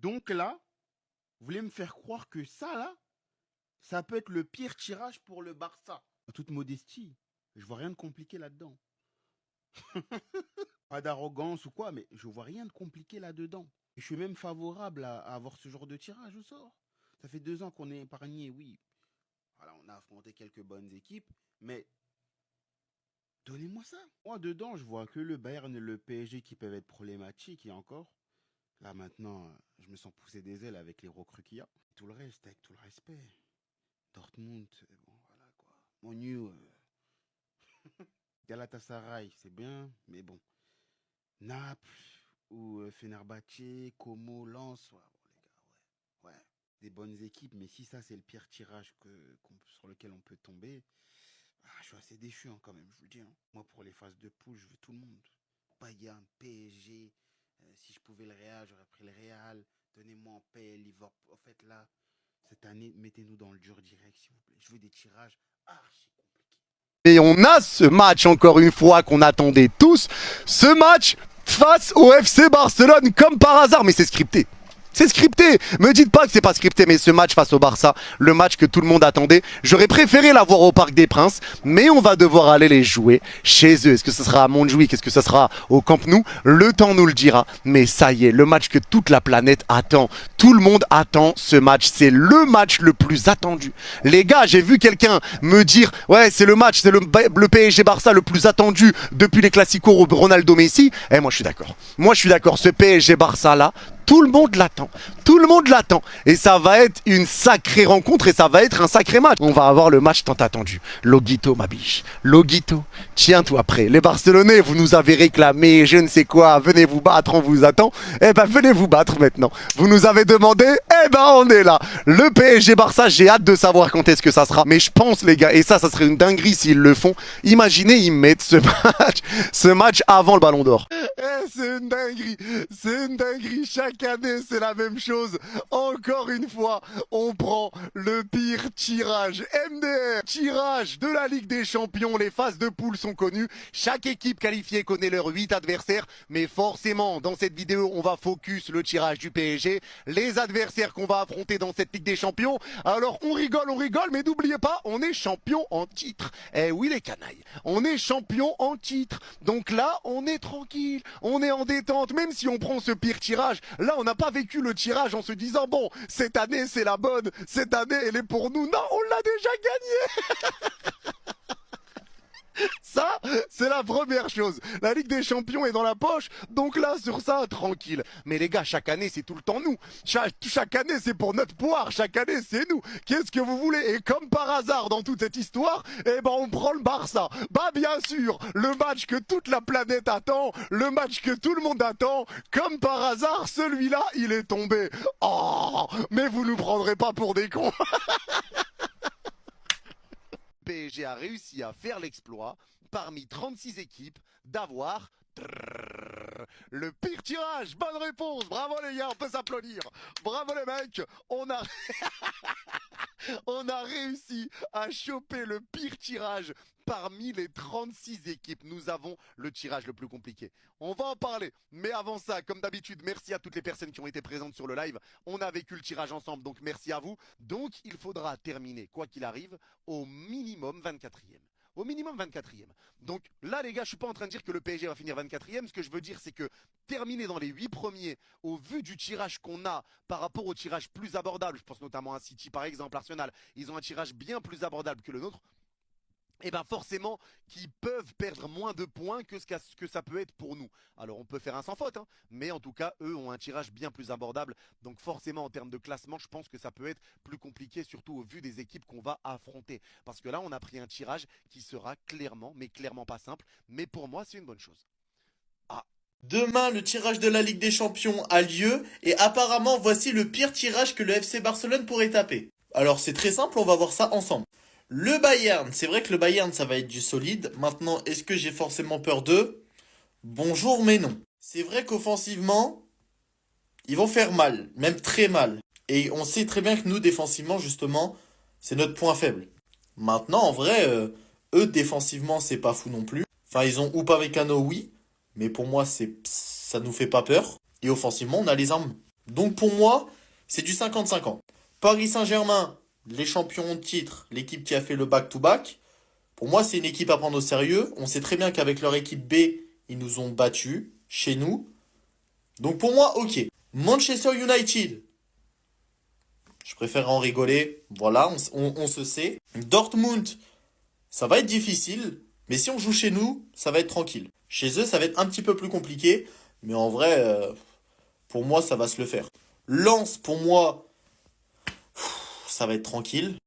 Donc là, vous voulez me faire croire que ça, là, ça peut être le pire tirage pour le Barça. En toute modestie, je vois rien de compliqué là-dedans. Pas d'arrogance ou quoi, mais je vois rien de compliqué là-dedans. Et je suis même favorable à avoir ce genre de tirage au sort. Ça fait 2 ans qu'on est épargné, oui. Voilà, on a affronté quelques bonnes équipes, mais donnez-moi ça. Moi, dedans, je vois que le Bayern et le PSG qui peuvent être problématiques et encore. Là, maintenant, je me sens pousser des ailes avec les recrues qu'il y a. Tout le reste, avec tout le respect. Dortmund, bon, voilà quoi. Monu, Galatasaray, c'est bien, mais bon. Naples ou Fenerbahçe, Como, Lens, ouais, bon, les gars, ouais. Ouais, des bonnes équipes, mais si ça, c'est le pire tirage sur lequel on peut tomber, je suis assez déçu hein, quand même, je vous le dis. Hein. Moi, pour les phases de poule, je veux tout le monde. Bayern, PSG, si je pouvais le Real, j'aurais pris le Real. Donnez-moi en paix, Liverpool. En fait, là, cette année, mettez-nous dans le dur direct, s'il vous plaît. Je veux des tirages archi compliqués. Et on a ce match, encore une fois, qu'on attendait tous. Ce match face au FC Barcelone, comme par hasard. Mais c'est scripté. C'est scripté. Me dites pas que c'est pas scripté, mais ce match face au Barça, le match que tout le monde attendait, j'aurais préféré l'avoir au Parc des Princes, mais on va devoir aller les jouer chez eux. Est-ce que ce sera à Montjuïc, est-ce que ce sera au Camp Nou? Le temps nous le dira. Mais ça y est, le match que toute la planète attend. Tout le monde attend ce match. C'est le match le plus attendu. Les gars, j'ai vu quelqu'un me dire, ouais, c'est le match, c'est le PSG Barça le plus attendu depuis les Classicos Ronaldo Messi. Eh, moi je suis d'accord. Moi je suis d'accord. Ce PSG Barça là, tout le monde l'attend. Tout le monde l'attend. Et ça va être une sacrée rencontre et ça va être un sacré match. On va avoir le match tant attendu. Loguito, ma biche. Loguito, tiens-toi prêt. Les Barcelonais, vous nous avez réclamé, je ne sais quoi, venez vous battre, on vous attend. Eh ben, venez vous battre maintenant. Vous nous avez demandé, eh ben, on est là. Le PSG Barça, j'ai hâte de savoir quand est-ce que ça sera. Mais je pense, les gars, et ça serait une dinguerie s'ils le font. Imaginez, ils mettent ce match avant le Ballon d'Or. C'est une dinguerie. C'est une dinguerie. Chaque année, c'est la même chose. Encore une fois, on prend le pire tirage. MDR, tirage de la Ligue des Champions. Les phases de poule sont connues. Chaque équipe qualifiée connaît leurs 8 adversaires. Mais forcément, dans cette vidéo, on va focus le tirage du PSG. Les adversaires qu'on va affronter dans cette Ligue des Champions. Alors, on rigole, mais n'oubliez pas, on est champion en titre. Eh oui, les canailles. On est champion en titre. Donc là, on est tranquille. On est en détente. Même si on prend ce pire tirage, là, on n'a pas vécu le tirage en se disant, bon, cette année, c'est la bonne. Cette année, elle est pour nous. Non, on l'a déjà gagné. Ça, c'est la première chose. La Ligue des Champions est dans la poche, donc là, sur ça, tranquille. Mais les gars, chaque année, c'est tout le temps nous. Chaque année, c'est pour notre poire. Chaque année, c'est nous. Qu'est-ce que vous voulez? Et comme par hasard, dans toute cette histoire, eh ben, on prend le Barça. Bah, bien sûr, le match que toute la planète attend, le match que tout le monde attend, comme par hasard, celui-là, il est tombé. Oh, mais vous nous prendrez pas pour des cons. PSG a réussi à faire l'exploit, parmi 36 équipes, d'avoir le pire tirage. Bonne réponse. Bravo les gars, on peut s'applaudir. Bravo les mecs, on a réussi à choper le pire tirage parmi les 36 équipes. Nous avons le tirage le plus compliqué. On va en parler. Mais avant ça, comme d'habitude, merci à toutes les personnes qui ont été présentes sur le live. On a vécu le tirage ensemble, donc merci à vous. Donc, il faudra terminer, quoi qu'il arrive, au minimum 24e. Au minimum 24e. Donc là, les gars, je suis pas en train de dire que le PSG va finir 24e. Ce que je veux dire, c'est que terminer dans les 8 premiers, au vu du tirage qu'on a par rapport au tirage plus abordable, je pense notamment à City par exemple, Arsenal, ils ont un tirage bien plus abordable que le nôtre. Et bien forcément qui peuvent perdre moins de points que ce que ça peut être pour nous. Alors on peut faire un sans faute, hein, mais en tout cas eux ont un tirage bien plus abordable. Donc forcément en termes de classement, je pense que ça peut être plus compliqué, surtout au vu des équipes qu'on va affronter. Parce que là on a pris un tirage qui sera clairement, mais clairement pas simple. Mais pour moi c'est une bonne chose. Demain, le tirage de la Ligue des Champions a lieu et apparemment voici le pire tirage que le FC Barcelone pourrait taper. Alors c'est très simple, on va voir ça ensemble. Le Bayern, c'est vrai que le Bayern, ça va être du solide. Maintenant, est-ce que j'ai forcément peur d'eux? Bonjour, mais non. C'est vrai qu'offensivement, ils vont faire mal, même très mal. Et on sait très bien que nous, défensivement, justement, c'est notre point faible. Maintenant, en vrai, eux, défensivement, c'est pas fou non plus. Enfin, ils ont Upamecano, oui, mais pour moi, ça nous fait pas peur. Et offensivement, on a les armes. Donc pour moi, c'est du 50-50. Paris Saint-Germain, les champions de titre, l'équipe qui a fait le back-to-back. Pour moi, c'est une équipe à prendre au sérieux. On sait très bien qu'avec leur équipe B, ils nous ont battus chez nous. Donc pour moi, ok. Manchester United, je préfère en rigoler. Voilà, on se sait. Dortmund, ça va être difficile. Mais si on joue chez nous, ça va être tranquille. Chez eux, ça va être un petit peu plus compliqué. Mais en vrai, pour moi, ça va se le faire. Lens, pour moi, ça va être tranquille.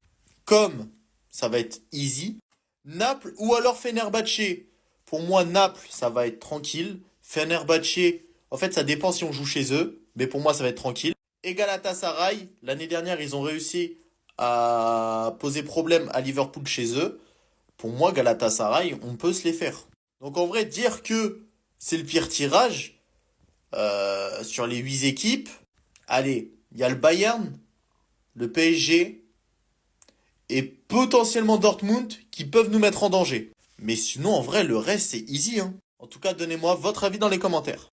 Comme, ça va être easy. Naples ou alors Fenerbahçe. Pour moi, Naples, ça va être tranquille. Fenerbahçe, en fait, ça dépend si on joue chez eux. Mais pour moi, ça va être tranquille. Et Galatasaray, l'année dernière, ils ont réussi à poser problème à Liverpool chez eux. Pour moi, Galatasaray, on peut se les faire. Donc en vrai, dire que c'est le pire tirage sur les 8 équipes, allez, il y a le Bayern, le PSG et potentiellement Dortmund qui peuvent nous mettre en danger. Mais sinon, en vrai, le reste, c'est easy, hein. En tout cas, donnez-moi votre avis dans les commentaires.